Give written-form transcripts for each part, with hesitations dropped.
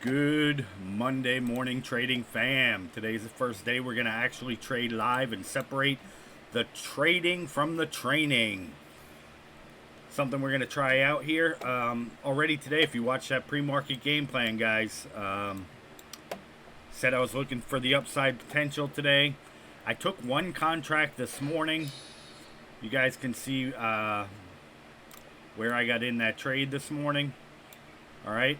Good Monday morning trading fam. Today's the first day we're going to actually trade live and separate the trading from the training. Something we're going to try out here. Already today, if you watch that pre-market game plan, guys, said I was looking for the upside potential today. I took one contract this morning. You guys can see where I got in that trade this morning. All right.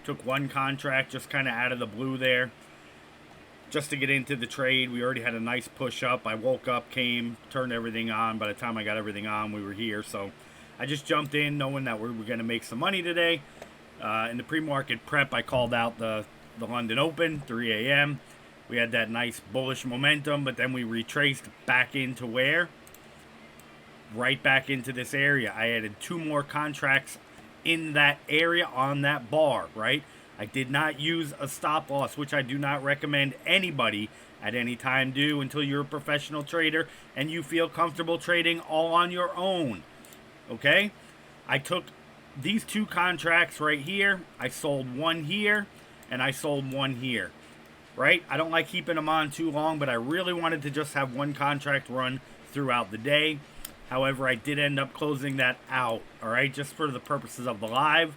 Took one contract just kind of out of the blue there just to get into the trade. We already had a nice push up. I woke up, came, turned everything on. By the time I got everything on, we were here. So I just jumped in knowing that we were going to make some money today. In the pre-market prep, I called out the London Open, 3 a.m. We had that nice bullish momentum, but then we retraced back into where? Right back into this area. I added two more contracts in that area on that bar, right? I did not use a stop loss, which I do not recommend anybody at any time do until you're a professional trader and you feel comfortable trading all on your own. Okay? I took these two contracts right here. I sold one here and I sold one here. Right? I don't like keeping them on too long, but I really wanted to just have one contract run throughout the day. However, I did end up closing that out, all right, just for the purposes of the live,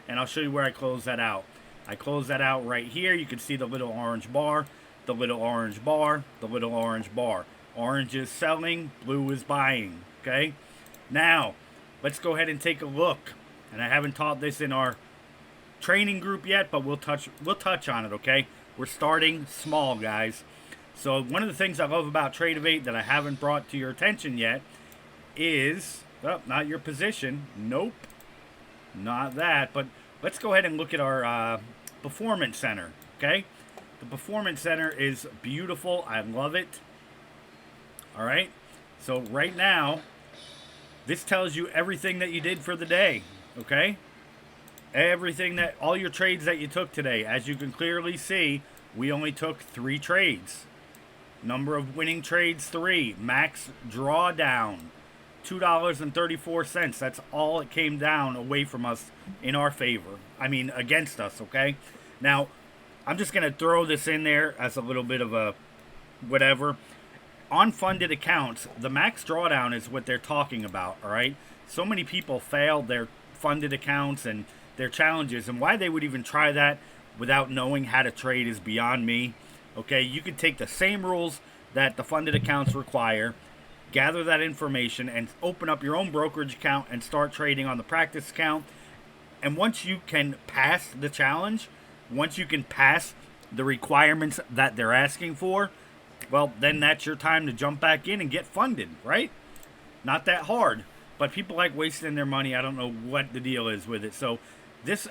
and I'll show you where I closed that out. I closed that out right here. You can see the little orange bar, the little orange bar, the little orange bar. Orange is selling, blue is buying, okay? Now, let's go ahead and take a look, and I haven't taught this in our training group yet, but we'll touch on it, okay? We're starting small, guys. So one of the things I love about Trade-Of-8 that I haven't brought to your attention yet is, well, not your position. Nope. Not that. But let's go ahead and look at our Performance Center, okay? The Performance Center is beautiful. I love it. All right? So right now, this tells you everything that you did for the day, okay? Everything that, all your trades that you took today. As you can clearly see, we only took 3 trades. Number of winning trades, 3. Max drawdown, $2.34. That's all it came down away from us in our favor. I mean, against us, okay? Now, I'm just going to throw this in there as a little bit of a whatever. On funded accounts, the max drawdown is what they're talking about, all right? So many people failed their funded accounts and their challenges, and why they would even try that without knowing how to trade is beyond me. Okay, you could take the same rules that the funded accounts require, gather that information, and open up your own brokerage account and start trading on the practice account. And once you can pass the challenge, once you can pass the requirements that they're asking for, well, then that's your time to jump back in and get funded, right? Not that hard, but people like wasting their money. I don't know what the deal is with it. So this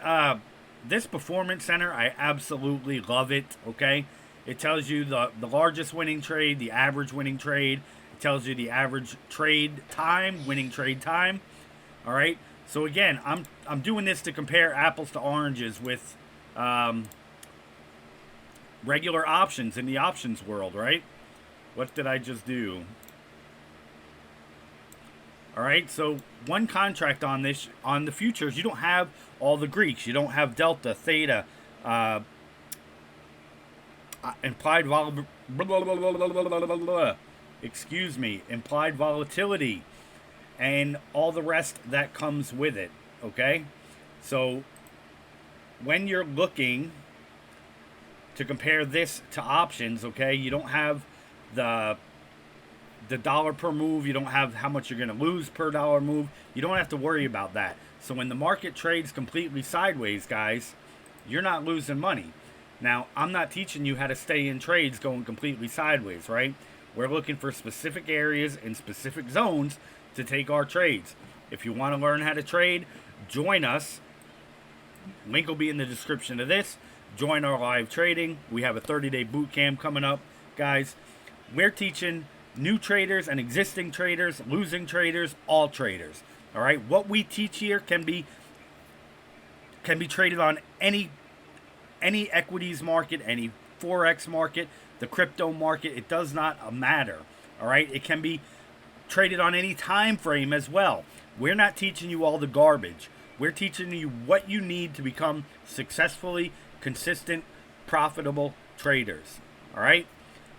Performance Center, I absolutely love it, okay? It tells you the largest winning trade, the average winning trade. It tells you the average trade time, winning trade time. All right. So again, I'm doing this to compare apples to oranges with regular options in the options world, right? What did I just do? All right. So one contract on this, on the futures, you don't have all the Greeks. You don't have delta, theta, implied implied volatility, and all the rest that comes with it, okay? So when you're looking to compare this to options, okay, you don't have the dollar per move, you don't have how much you're going to lose per dollar move. You don't have to worry about that. So when the market trades completely sideways, guys, you're not losing money. Now, I'm not teaching you how to stay in trades going completely sideways, right? We're looking for specific areas and specific zones to take our trades. If you want to learn how to trade, join us. Link will be in the description of this. Join our live trading. We have a 30-day boot camp coming up, guys. We're teaching new traders and existing traders, losing traders, all traders. All right? What we teach here can be traded on any equities market, any forex market, the crypto market. It does not matter. All right, it can be traded on any time frame as well. We're not teaching you all the garbage. We're teaching you what you need to become successfully consistent, profitable traders. All right?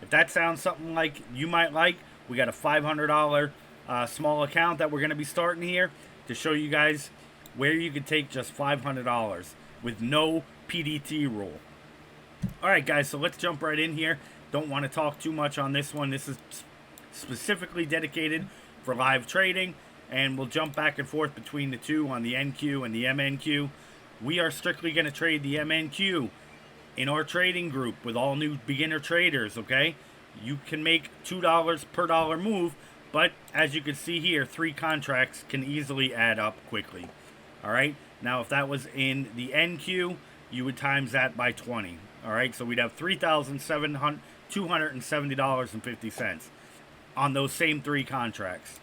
If that sounds something like you might like, we got a $500 small account that we're going to be starting here to show you guys where you can take just $500 with no PDT rule. All right, guys, so let's jump right in here. Don't want to talk too much on this one. This is specifically dedicated for live trading, and we'll jump back and forth between the two on the NQ and the MNQ. We are strictly going to trade the MNQ in our trading group with all new beginner traders, okay? You can make $2 per dollar move, but as you can see here, 3 contracts can easily add up quickly. All right? Now, if that was in the NQ, you would times that by 20. All right? So we'd have $3,270.50 on those same 3 contracts.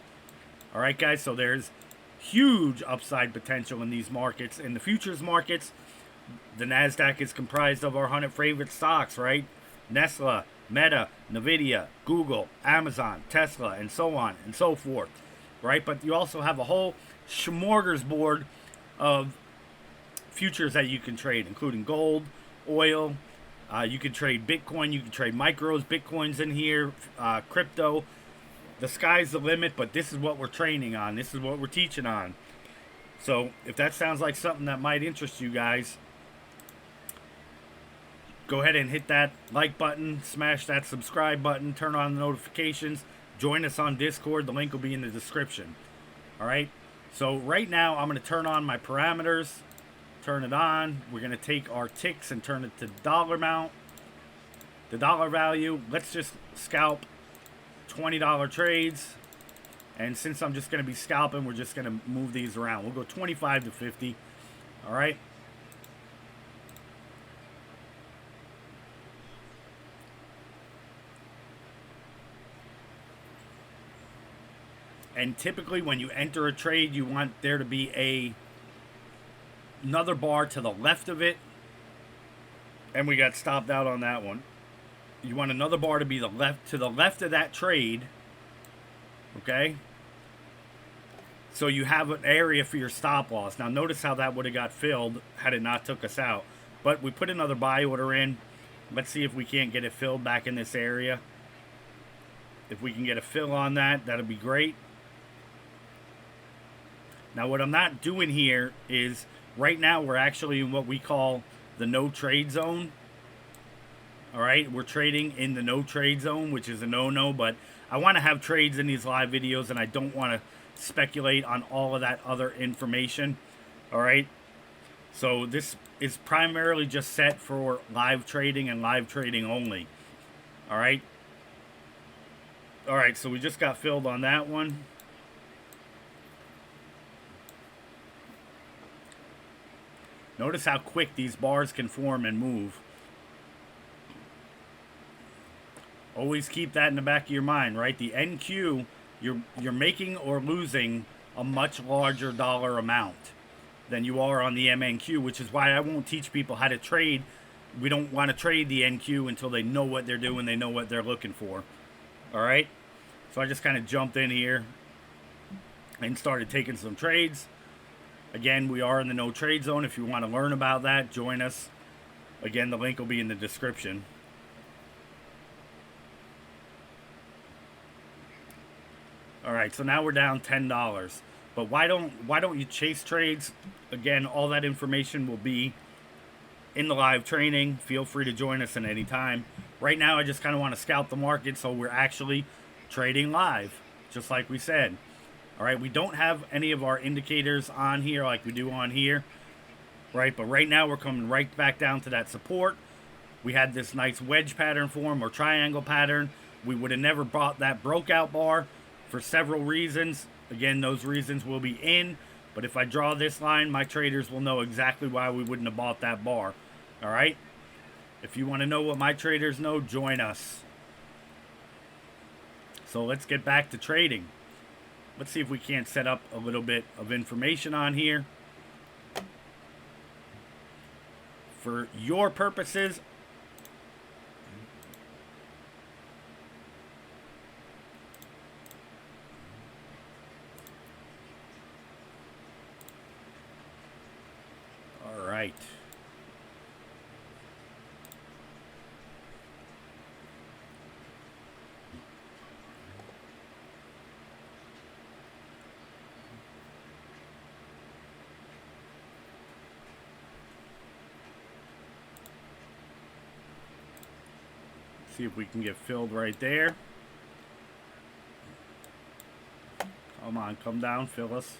All right, guys? So there's huge upside potential in these markets. In the futures markets, the NASDAQ is comprised of our 100 favorite stocks, right? Nestle, Meta, Nvidia, Google, Amazon, Tesla, and so on and so forth, right? But you also have a whole smorgasbord of futures that you can trade, including gold, oil. You can trade Bitcoin. You can trade micros, Bitcoins in here, crypto. The sky's the limit, but this is what we're training on. This is what we're teaching on. So if that sounds like something that might interest you guys, go ahead and hit that like button, smash that subscribe button, turn on the notifications, join us on Discord. The link will be in the description. All right? So right now, I'm going to turn on my parameters, turn it on. We're going to take our ticks and turn it to dollar amount, the dollar value. Let's just scalp $20 trades. And since I'm just going to be scalping, we're just going to move these around. We'll go 25 to 50. All right? And typically when you enter a trade, you want there to be another bar to the left of it. And we got stopped out on that one. You want another bar to be to the left of that trade. Okay? So you have an area for your stop loss. Now notice how that would have got filled had it not took us out. But we put another buy order in. Let's see if we can't get it filled back in this area. If we can get a fill on that, that'll be great. Now what I'm not doing here is, right now we're actually in what we call the no trade zone. Alright, we're trading in the no trade zone, which is a no-no, but I want to have trades in these live videos and I don't want to speculate on all of that other information. Alright, so this is primarily just set for live trading and live trading only. Alright, so we just got filled on that one. Notice how quick these bars can form and move. Always keep that in the back of your mind, right? The NQ, you're making or losing a much larger dollar amount than you are on the MNQ, which is why I won't teach people how to trade. We don't want to trade the NQ until they know what they're doing, they know what they're looking for. All right? So I just kind of jumped in here and started taking some trades. Again, we are in the no trade zone. If you want to learn about that, join us. Again, the link will be in the description. All right, so now we're down $10. But why don't you chase trades? Again, all that information will be in the live training. Feel free to join us at any time. Right now, I just kind of want to scalp the market, so we're actually trading live, just like we said. All right, we don't have any of our indicators on here like we do on here, right? But right now we're coming right back down to that support. We had this nice wedge pattern form or triangle pattern. We would have never bought that breakout bar for several reasons. Again, those reasons will be in, but if I draw this line, my traders will know exactly why we wouldn't have bought that bar. All right? If you want to know what my traders know, join us. So let's get back to trading. Let's see if we can't set up a little bit of information on here. For your purposes, right. See if we can get filled right there. Come on, come down, fill us.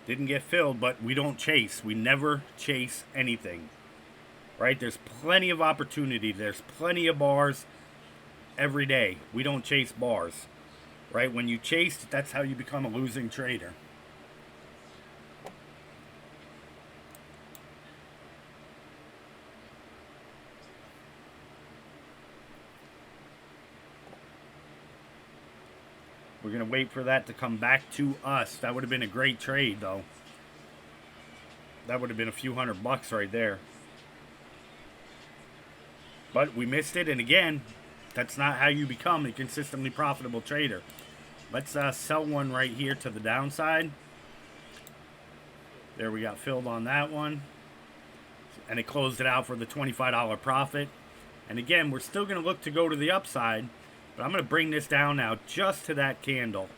Didn't get filled, but we don't chase. We never chase anything. Right? There's plenty of opportunity. There's plenty of bars every day. We don't chase bars. Right? When you chase, that's how you become a losing trader. We're going to wait for that to come back to us. That would have been a great trade, though. That would have been a few $100 right there. But we missed it, and again, that's not how you become a consistently profitable trader. Let's sell one right here to the downside. There, we got filled on that one. And it closed it out for the $25 profit. And again, we're still going to look to go to the upside. But I'm going to bring this down now just to that candle.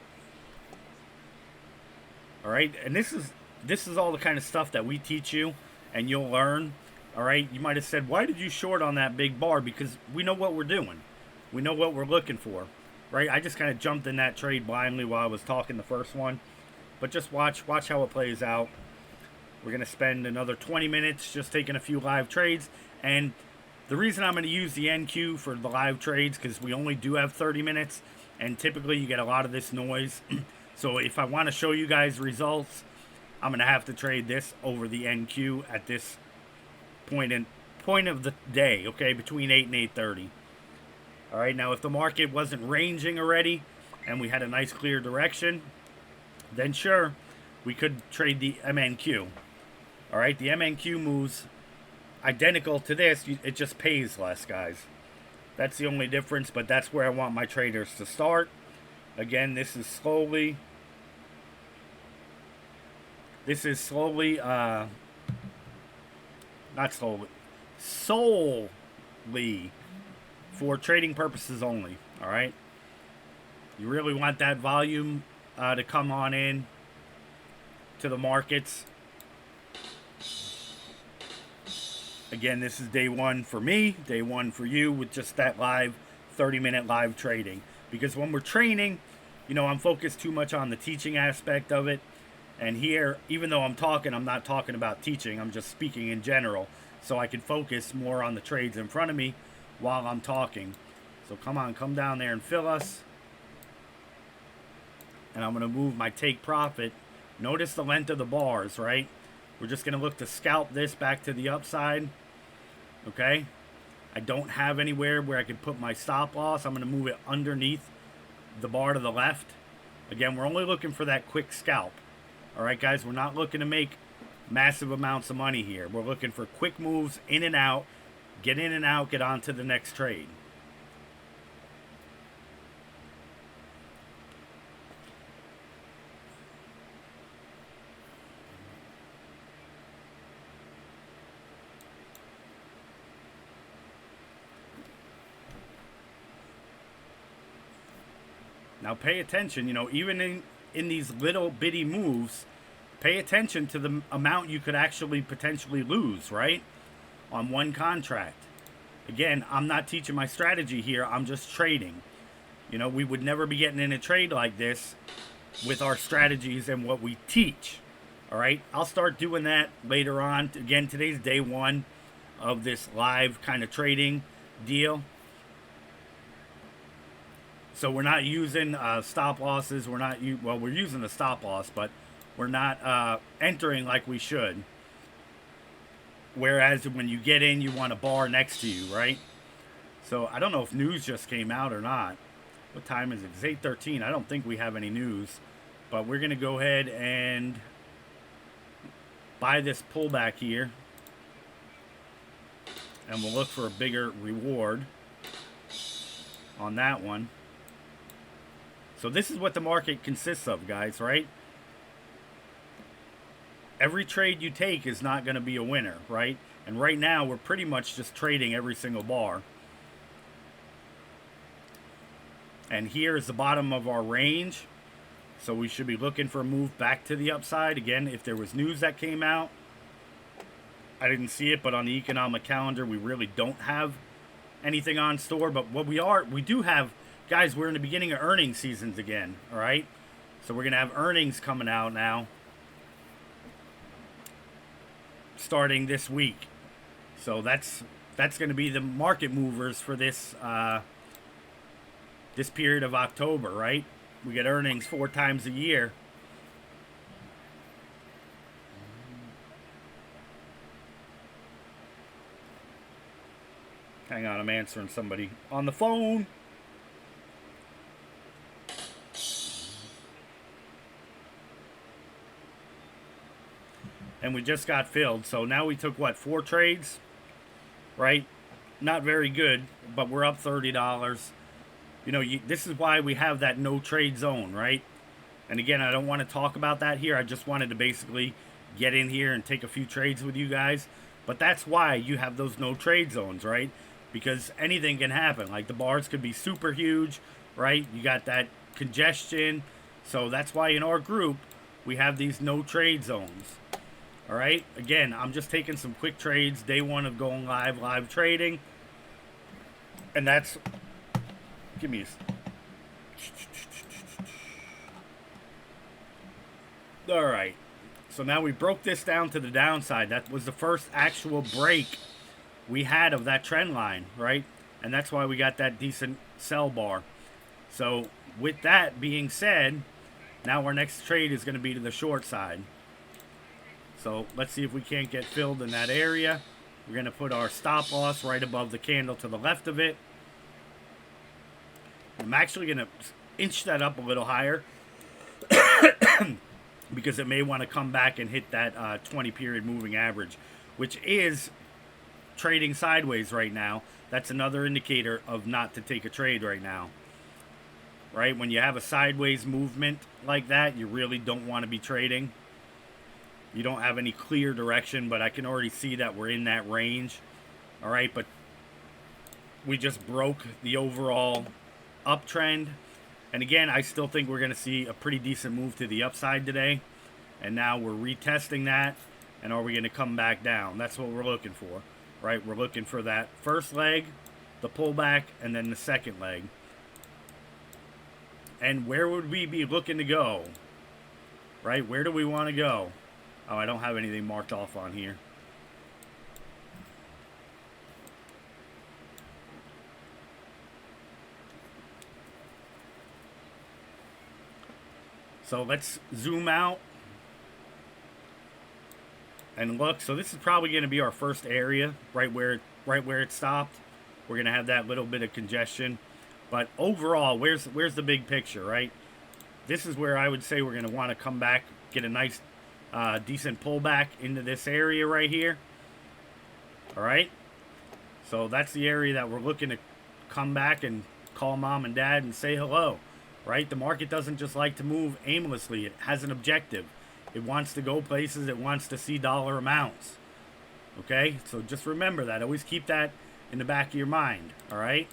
All right, and this is all the kind of stuff that we teach you and you'll learn. All right, you might have said, why did you short on that big bar? Because we know what we're doing. We know what we're looking for. Right? I just kind of jumped in that trade blindly while I was talking the first one. But just watch how it plays out. We're going to spend another 20 minutes just taking a few live trades. And the reason I'm going to use the NQ for the live trades, because we only do have 30 minutes, and typically you get a lot of this noise. So if I want to show you guys results, I'm going to have to trade this over the NQ at this point of the day, okay, between 8 and 8:30. All right, now if the market wasn't ranging already and we had a nice clear direction, then sure, we could trade the MNQ. All right, the MNQ moves identical to this. It just pays less, guys. That's the only difference, but that's where I want my traders to start. Again, this is slowly, not slowly, solely for trading purposes only. All right, you really want that volume to come on in to the markets. Again, this is day one for me, day one for you, with just that live 30-minute live trading. Because when we're training, I'm focused too much on the teaching aspect of it. And here, even though I'm not talking about teaching. I'm just speaking in general. So I can focus more on the trades in front of me while I'm talking. So come on, come down there and fill us. And I'm going to move my take profit. Notice the length of the bars, right? We're just going to look to scalp this back to the upside. Okay? I don't have anywhere where I can put my stop loss. I'm going to move it underneath the bar to the left. Again, we're only looking for that quick scalp. All right, guys? We're not looking to make massive amounts of money here. We're looking for quick moves in and out. Get in and out. Get on to the next trade. Now pay attention, even in these little bitty moves, pay attention to the amount you could actually potentially lose, right? On one contract. Again, I'm not teaching my strategy here. I'm just trading. We would never be getting in a trade like this with our strategies and what we teach. All right? I'll start doing that later on. Again, today's day one of this live kind of trading deal. So we're not using stop losses. We're using the stop loss, but we're not entering like we should. Whereas when you get in, you want a bar next to you, right? So I don't know if news just came out or not. What time is it? It's 8:13. I don't think we have any news. But we're going to go ahead and buy this pullback here. And we'll look for a bigger reward on that one. So this is what the market consists of, guys, right? Every trade you take is not going to be a winner, right? And right now, we're pretty much just trading every single bar. And here is the bottom of our range. So we should be looking for a move back to the upside. Again, if there was news that came out, I didn't see it, but on the economic calendar, we really don't have anything on store. But what we do have, guys, we're in the beginning of earnings seasons again, all right? So we're going to have earnings coming out now, starting this week. So that's going to be the market movers for this this period of October, right? We get earnings 4 times a year. Hang on, I'm answering somebody on the phone. And we just got filled. So now we took, what, 4 trades? Right? Not very good, but we're up $30. You know, this is why we have that no trade zone, right? And again, I don't want to talk about that here. I just wanted to basically get in here and take a few trades with you guys. But that's why you have those no trade zones, right? Because anything can happen. Like the bars could be super huge, right? You got that congestion. So that's why in our group, we have these no trade zones. All right? Again, I'm just taking some quick trades. Day 1 of going live trading. And that's... Give me a... All right. So now we broke this down to the downside. That was the first actual break we had of that trend line, right? And that's why we got that decent sell bar. So with that being said, now our next trade is going to be to the short side. So let's see if we can't get filled in that area. We're going to put our stop loss right above the candle to the left of it. I'm actually going to inch that up a little higher because it may want to come back and hit that 20 period moving average, which is trading sideways right now. That's another indicator of not to take a trade right now. Right? When you have a sideways movement like that, you really don't want to be trading. You don't have any clear direction, but I can already see that we're in that range. All right, but we just broke the overall uptrend. And again, I still think we're going to see a pretty decent move to the upside today. And now we're retesting that. And are we going to come back down? That's what we're looking for, right? We're looking for that first leg, the pullback, and then the second leg. And where would we be looking to go? Right? Where do we want to go? Oh, I don't have anything marked off on here. So let's zoom out and look. So this is probably going to be our first area, right where it stopped. We're going to have that little bit of congestion. But overall, where's the big picture, right? This is where I would say we're going to want to come back, get a nice, decent pullback into this area right here. All right? So that's the area that we're looking to come back and call mom and dad and say hello, right? The market doesn't just like to move aimlessly. It has an objective. It wants to go places. It wants to see dollar amounts. Okay? So just remember that. Always keep that in the back of your mind, all right?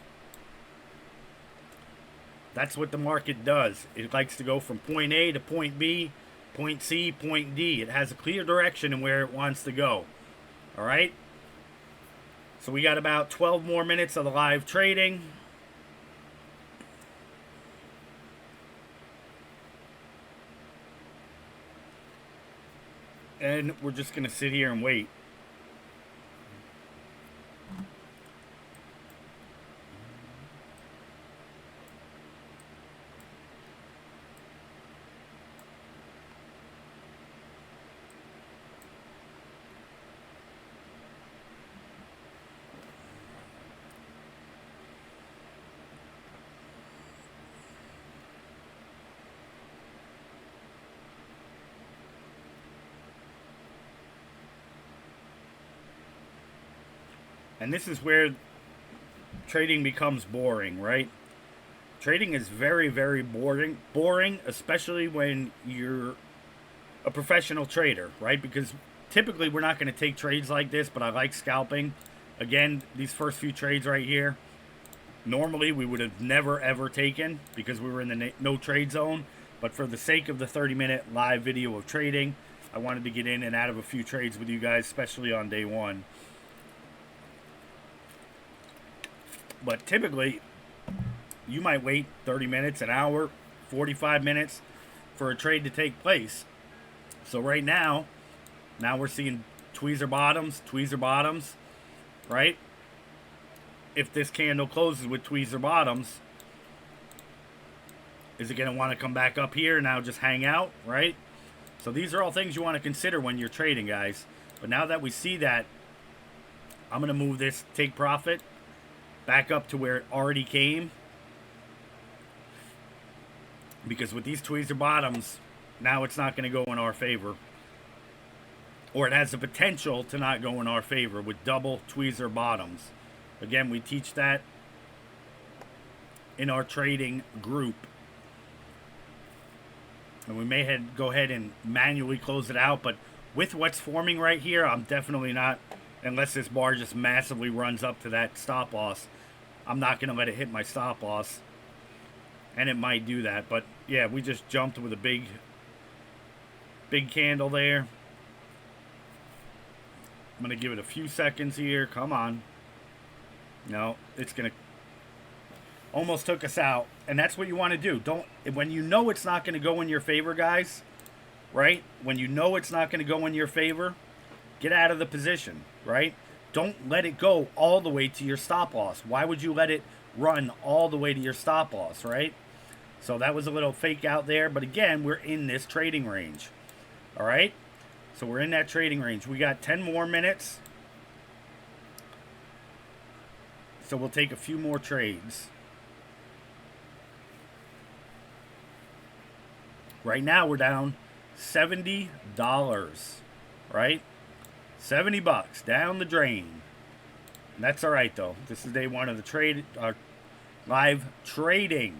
That's what the market does. It likes to go from point A to point B, point C, point D. It has a clear direction in where it wants to go. All right? So we got about 12 more minutes of the live trading. And we're just going to sit here and wait. And this is where trading becomes boring, right? Trading is very, very boring, especially when you're a professional trader, right? Because typically we're not going to take trades like this, but I like scalping. Again, these first few trades right here, normally we would have never ever taken because we were in the no trade zone. But for the sake of the 30-minute live video of trading, I wanted to get in and out of a few trades with you guys, especially on day one. But typically, you might wait 30 minutes, an hour, 45 minutes for a trade to take place. So right now we're seeing tweezer bottoms, right? If this candle closes with tweezer bottoms, is it going to want to come back up here and now just hang out, right? So these are all things you want to consider when you're trading, guys. But now that we see that, I'm going to move this take profit back up to where it already came. Because with these tweezer bottoms, now it's not going to go in our favor. Or it has the potential to not go in our favor with double tweezer bottoms. Again, we teach that in our trading group. And we may go ahead and manually close it out. But with what's forming right here, I'm definitely not, unless this bar just massively runs up to that stop loss, I'm not going to let it hit my stop loss. And it might do that. But yeah, we just jumped with a big candle there. I'm going to give it a few seconds here. Come on. No, it's going to almost took us out. And that's what you want to do. When you know it's not going to go in your favor, guys, right? When you know it's not going to go in your favor, get out of the position, right? Don't let it go all the way to your stop loss. Why would you let it run all the way to your stop loss, right? So that was a little fake out there. But again, we're in this trading range. All right? So we're in that trading range. We got 10 more minutes. So we'll take a few more trades. Right now we're down $70, right? 70 bucks down the drain. And that's all right though. This is day one of the live trading.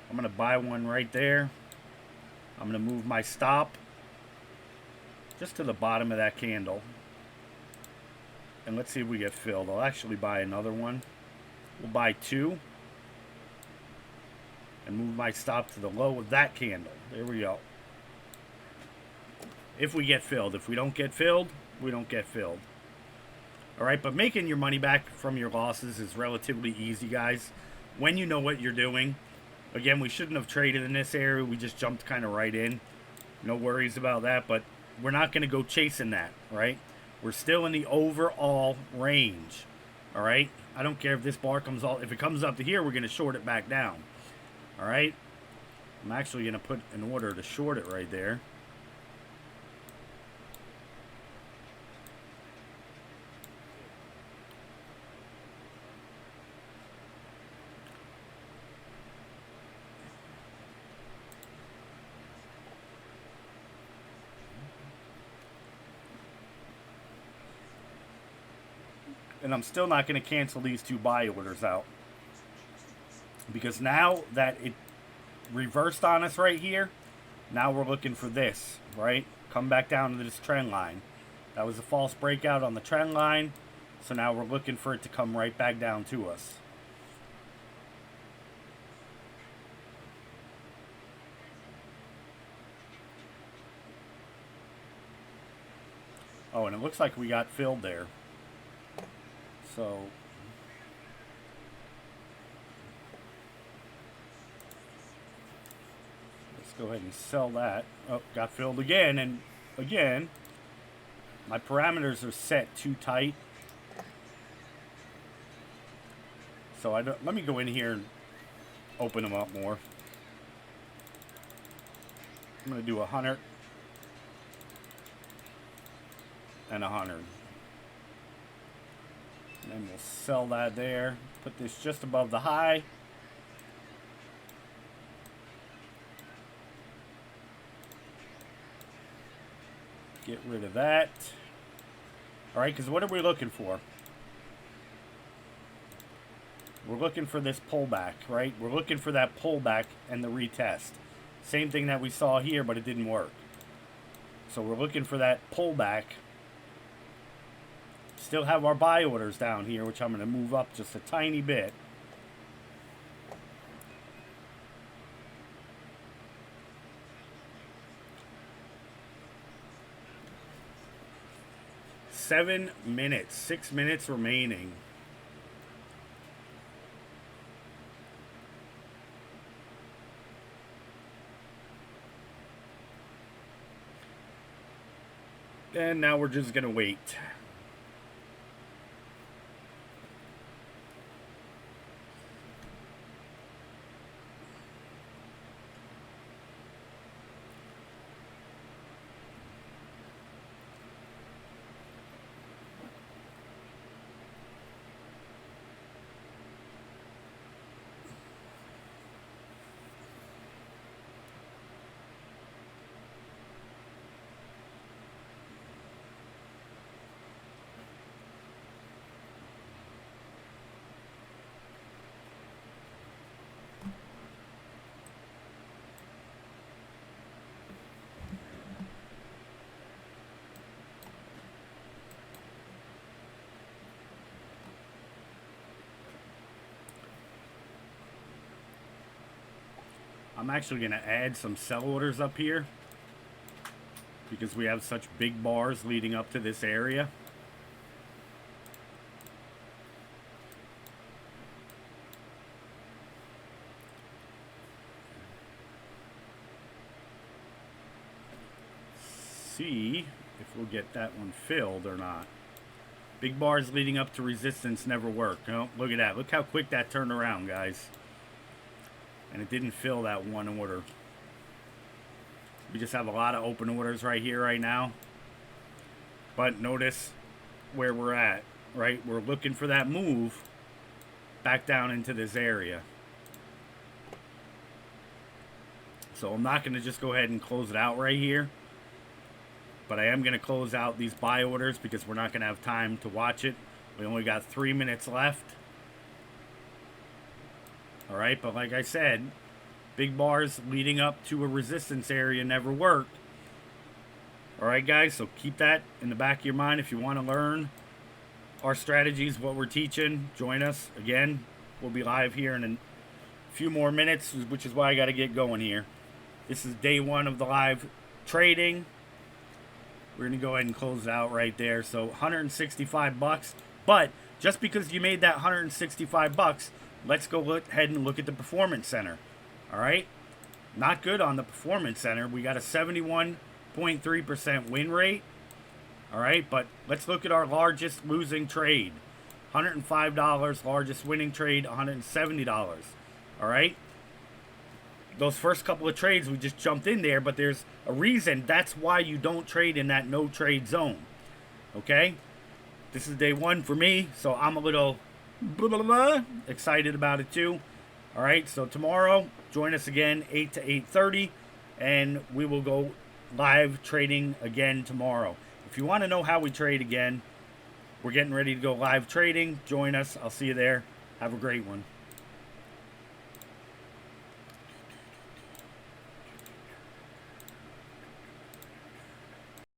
I'm going to buy one right there. I'm going to move my stop just to the bottom of that candle. And let's see if we get filled. I'll actually buy another one. We'll buy two. And move my stop to the low of that candle. There we go. If we get filled. If we don't get filled, we don't get filled. Alright, but making your money back from your losses is relatively easy, guys. When you know what you're doing. Again, we shouldn't have traded in this area. We just jumped kind of right in. No worries about that, but we're not going to go chasing that, right? We're still in the overall range, all right? I don't care if this bar comes all... If it comes up to here, we're going to short it back down, all right? I'm actually going to put an order to short it right there. And I'm still not going to cancel these two buy orders out. Because now that it reversed on us right here, now we're looking for this, right? Come back down to this trend line. That was a false breakout on the trend line. So now we're looking for it to come right back down to us. Oh, and it looks like we got filled there. So let's go ahead and sell that. Oh, got filled again. And again, my parameters are set too tight. So let me go in here and open them up more. I'm going to do 100 and 100. And then we'll sell that there. Put this just above the high. Get rid of that. All right, because what are we looking for? We're looking for this pullback, right? We're looking for that pullback and the retest. Same thing that we saw here, but it didn't work. So we're looking for that pullback. Still have our buy orders down here, which I'm going to move up just a tiny bit. Seven minutes, 6 minutes remaining. And now we're just going to wait. I'm actually going to add some sell orders up here because we have such big bars leading up to this area. See if we'll get that one filled or not. Big bars leading up to resistance never work. Oh, look at that. Look how quick that turned around, guys. And it didn't fill that one order. We just have a lot of open orders right here, right now. But notice where we're at, right? We're looking for that move back down into this area. So I'm not going to just go ahead and close it out right here. But I am going to close out these buy orders because we're not going to have time to watch it. We only got 3 minutes left. All right, but like I said, big bars leading up to a resistance area never work. All right, guys, so keep that in the back of your mind. If you want to learn our strategies, what we're teaching, join us. Again, we'll be live here in a few more minutes, which is why I got to get going here. This is day one of the live trading. We're going to go ahead and close it out right there. So 165 bucks. But just because you made that 165 bucks, let's go ahead and look at the Performance Center. All right? Not good on the Performance Center. We got a 71.3% win rate. All right? But let's look at our largest losing trade. $105. Largest winning trade, $170. All right? Those first couple of trades, we just jumped in there, but there's a reason. That's why you don't trade in that no trade zone. Okay? This is day one for me, so I'm a little excited about it too. All right, so tomorrow, join us again, 8 to 8:30, and we will go live trading again tomorrow. If you want to know how we trade again, we're getting ready to go live trading. Join us. I'll see you there. Have a great one.